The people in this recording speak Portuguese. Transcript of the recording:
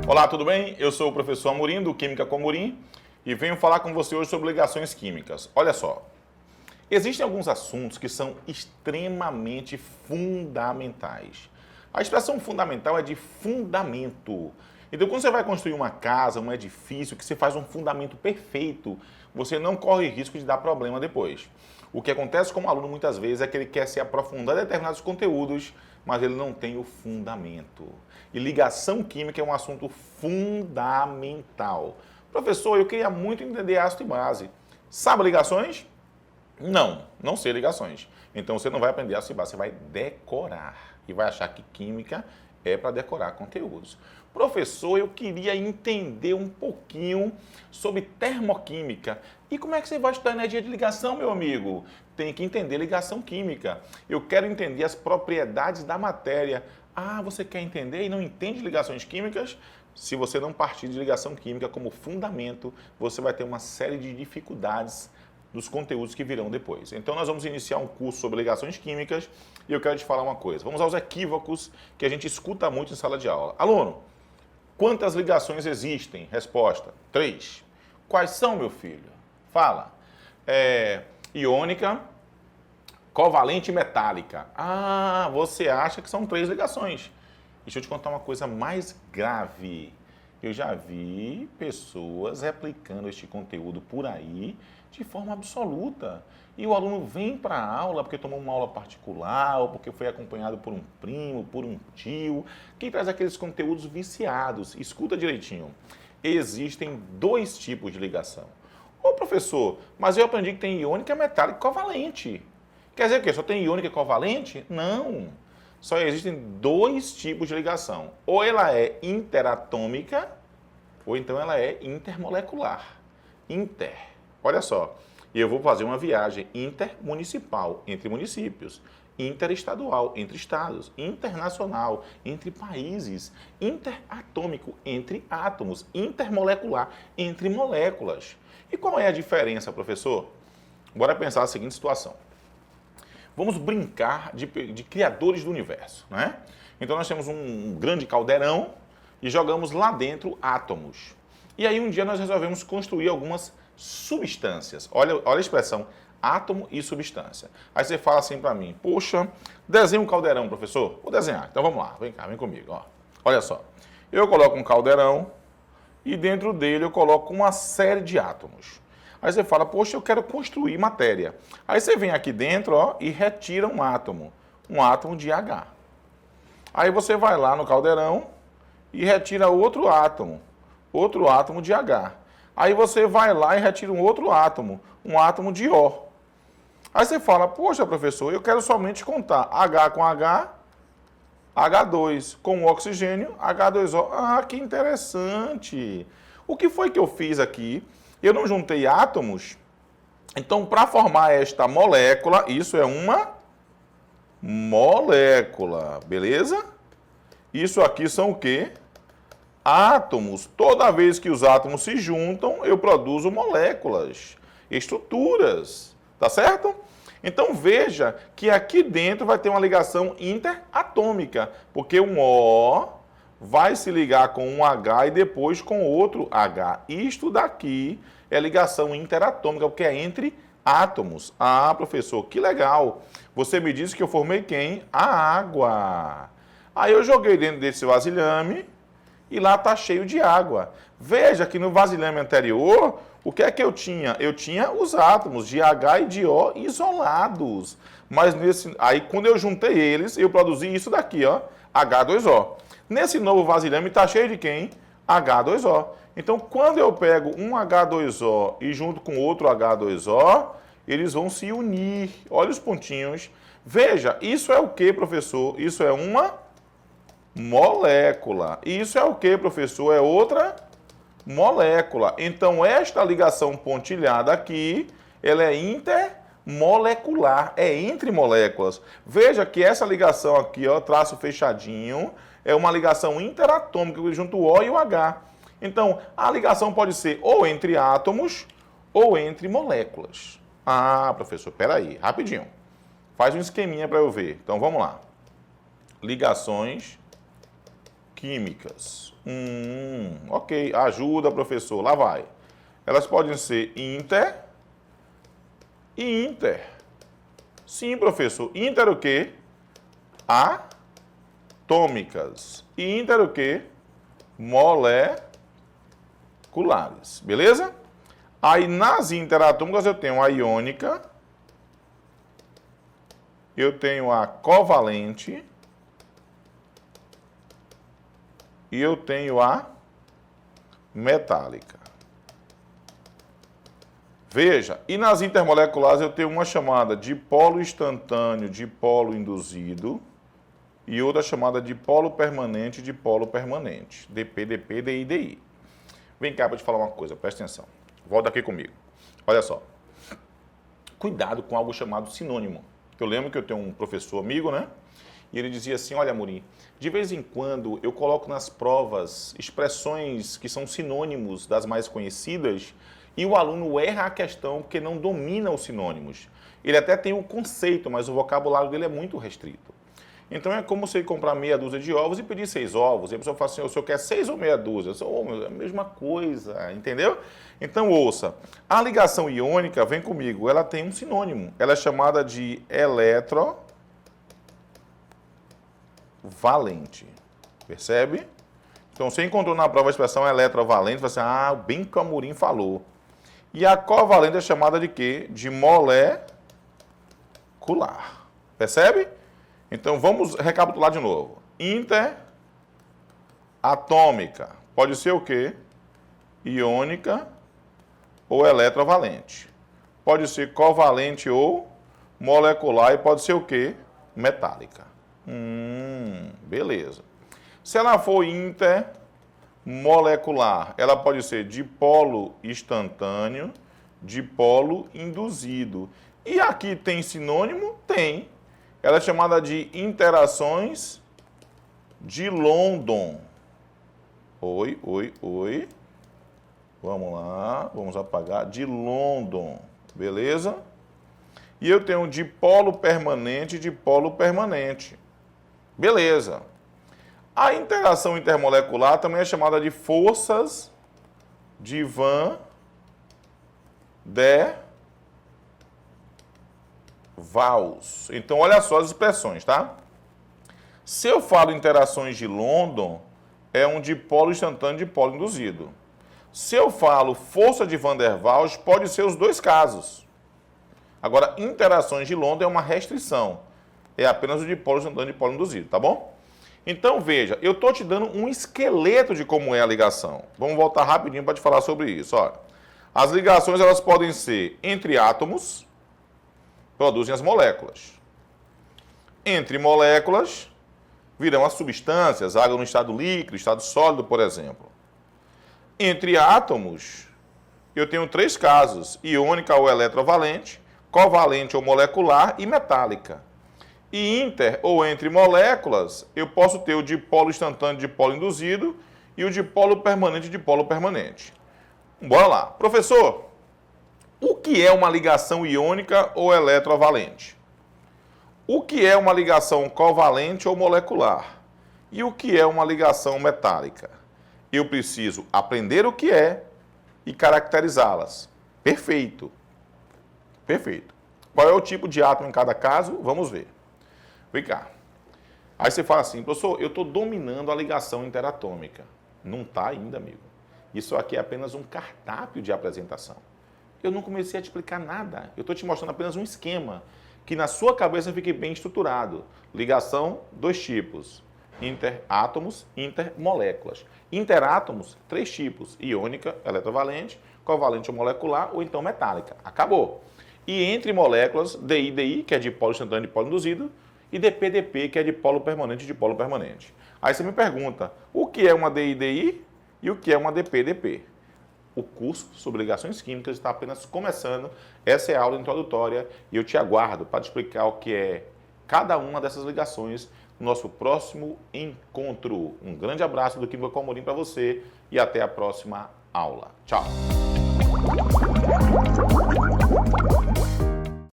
Olá, tudo bem? Eu sou o professor Amorim, do Química com Amorim, e venho falar com você hoje sobre ligações químicas. Olha só, existem alguns assuntos que são extremamente fundamentais. A expressão fundamental é de fundamento. Então, quando você vai construir uma casa, um edifício, que você faz um fundamento perfeito, você não corre risco de dar problema depois. O que acontece com o aluno muitas vezes é que ele quer se aprofundar em determinados conteúdos, mas ele não tem o fundamento. E ligação química é um assunto fundamental. Professor, eu queria muito entender ácido e base. Sabe ligações? Não sei ligações. Então você não vai aprender ácido e base, você vai decorar. E vai achar que química é para decorar conteúdos. Professor, eu queria entender um pouquinho sobre termoquímica. E como é que você vai estudar energia de ligação, meu amigo? Tem que entender ligação química. Eu quero entender as propriedades da matéria. Ah, você quer entender e não entende ligações químicas? Se você não partir de ligação química como fundamento, você vai ter uma série de dificuldades dos conteúdos que virão depois. Então nós vamos iniciar um curso sobre ligações químicas e eu quero te falar uma coisa. Vamos aos equívocos que a gente escuta muito em sala de aula. Aluno, quantas ligações existem? Resposta: 3. Quais são, meu filho? Fala. Iônica, covalente e metálica. Ah, você acha que são 3 ligações. Deixa eu te contar uma coisa mais grave. Eu já vi pessoas replicando este conteúdo por aí de forma absoluta. E o aluno vem para a aula porque tomou uma aula particular, ou porque foi acompanhado por um primo, por um tio, que traz aqueles conteúdos viciados. Escuta direitinho. Existem 2 tipos de ligação. Ô professor, mas eu aprendi que tem iônica, metálica e covalente. Quer dizer o quê? Só tem iônica e covalente? Não. Só existem 2 tipos de ligação. Ou ela é interatômica, ou então ela é intermolecular. Inter. Olha só, eu vou fazer uma viagem intermunicipal, entre municípios, interestadual, entre estados, internacional, entre países, interatômico, entre átomos, intermolecular, entre moléculas. E qual é a diferença, professor? Bora pensar a seguinte situação. Vamos brincar de criadores do universo, né? Então nós temos um grande caldeirão e jogamos lá dentro átomos. E aí um dia nós resolvemos construir algumas substâncias. Olha a expressão, átomo e substância. Aí você fala assim para mim, poxa, desenha um caldeirão, professor. Vou desenhar. Então vamos lá, vem cá, vem comigo. Ó. Olha só, eu coloco um caldeirão e dentro dele eu coloco uma série de átomos. Aí você fala, poxa, eu quero construir matéria. Aí você vem aqui dentro, ó, e retira um átomo de H. Aí você vai lá no caldeirão e retira outro átomo de H. Aí você vai lá e retira um outro átomo, um átomo de O. Aí você fala, poxa, professor, eu quero somente contar H com H, H2 com oxigênio, H2O. Ah, que interessante! O que foi que eu fiz aqui? Eu não juntei átomos, então para formar esta molécula, isso é uma molécula, beleza? Isso aqui são o quê? Átomos. Toda vez que os átomos se juntam, eu produzo moléculas, estruturas, tá certo? Então veja que aqui dentro vai ter uma ligação interatômica, porque um O vai se ligar com um H e depois com outro H. Isto daqui é ligação interatômica, porque é entre átomos. Ah, professor, que legal. Você me disse que eu formei quem? A água. Aí eu joguei dentro desse vasilhame e lá está cheio de água. Veja que no vasilhame anterior, o que é que eu tinha? Eu tinha os átomos de H e de O isolados. Mas aí quando eu juntei eles, eu produzi isso daqui, ó, H2O. Nesse novo vasilhame está cheio de quem? H2O. Então, quando eu pego um H2O e junto com outro H2O, eles vão se unir. Olha os pontinhos. Veja, isso é o que, professor? Isso é uma molécula. Isso é o que, professor? É outra molécula. Então, esta ligação pontilhada aqui, ela é intermolecular, é entre moléculas. Veja que essa ligação aqui, ó, traço fechadinho, é uma ligação interatômica junto o O e o H. Então, a ligação pode ser ou entre átomos ou entre moléculas. Ah, professor, peraí, rapidinho. Faz um esqueminha para eu ver. Então, vamos lá. Ligações químicas. Ok, ajuda, professor, lá vai. Elas podem ser inter e inter. Sim, professor. Inter o quê? Atômicas. E inter o quê? Moleculares. Beleza? Aí nas interatômicas eu tenho a iônica, eu tenho a covalente e eu tenho a metálica. Veja, e nas intermoleculares eu tenho uma chamada de polo instantâneo, de polo induzido, e outra chamada de polo permanente, de polo permanente. DP, DP, DI, DI. Vem cá para te falar uma coisa, presta atenção. Volta aqui comigo. Olha só. Cuidado com algo chamado sinônimo. Eu lembro que eu tenho um professor amigo, né? E ele dizia assim, olha, Amorim, de vez em quando eu coloco nas provas expressões que são sinônimos das mais conhecidas e o aluno erra a questão porque não domina os sinônimos. Ele até tem o conceito, mas o vocabulário dele é muito restrito. Então é como se ele comprar meia dúzia de ovos e pedir 6 ovos. E a pessoa fala assim, o senhor quer 6 ou meia dúzia? Eu sou, é a mesma coisa, entendeu? Então ouça, a ligação iônica, vem comigo, ela tem um sinônimo. Ela é chamada de eletrovalente. Percebe? Então você encontrou na prova a expressão eletrovalente, você vai assim, bem que o Amorim falou. E a covalente é chamada de quê? De molecular. Percebe? Então vamos recapitular de novo. Interatômica. Pode ser o quê? Iônica ou eletrovalente. Pode ser covalente ou molecular e pode ser o quê? Metálica. Beleza. Se ela for intermolecular, ela pode ser dipolo instantâneo, dipolo induzido. E aqui tem sinônimo? Tem. Ela é chamada de interações de London. Oi. Vamos lá, vamos apagar. De London, beleza? E eu tenho dipolo permanente e dipolo permanente. Beleza. A interação intermolecular também é chamada de forças de Van der Waals. Então, olha só as expressões, tá? Se eu falo interações de London, é um dipolo instantâneo de dipolo induzido. Se eu falo força de Van der Waals, pode ser os dois casos. Agora, interações de London é uma restrição. É apenas o dipolo instantâneo de dipolo induzido, tá bom? Então, veja, eu estou te dando um esqueleto de como é a ligação. Vamos voltar rapidinho para te falar sobre isso. Olha, as ligações elas podem ser entre átomos, produzem as moléculas. Entre moléculas, virão as substâncias, água no estado líquido, estado sólido, por exemplo. Entre átomos, eu tenho 3 casos, iônica ou eletrovalente, covalente ou molecular e metálica. E inter ou entre moléculas, eu posso ter o dipolo instantâneo de dipolo induzido e o dipolo permanente de dipolo permanente. Bora lá. Professor, o que é uma ligação iônica ou eletrovalente? O que é uma ligação covalente ou molecular? E o que é uma ligação metálica? Eu preciso aprender o que é e caracterizá-las. Perfeito. Perfeito. Qual é o tipo de átomo em cada caso? Vamos ver. Vem cá. Aí você fala assim, professor, eu estou dominando a ligação interatômica. Não está ainda, amigo. Isso aqui é apenas um cardápio de apresentação. Eu não comecei a te explicar nada. Eu estou te mostrando apenas um esquema que na sua cabeça fique bem estruturado. Ligação, 2 tipos. Interátomos, intermoléculas. Interátomos, 3 tipos. Iônica, eletrovalente, covalente ou molecular, ou então metálica. Acabou. E entre moléculas, DI, que é dipolo instantâneo de dipolo induzido, e DP, que é dipolo permanente de dipolo permanente. Aí você me pergunta, o que é uma DI e o que é uma DP? O curso sobre ligações químicas está apenas começando. Essa é a aula introdutória e eu te aguardo para te explicar o que é cada uma dessas ligações no nosso próximo encontro. Um grande abraço do Química com Amorim para você e até a próxima aula. Tchau!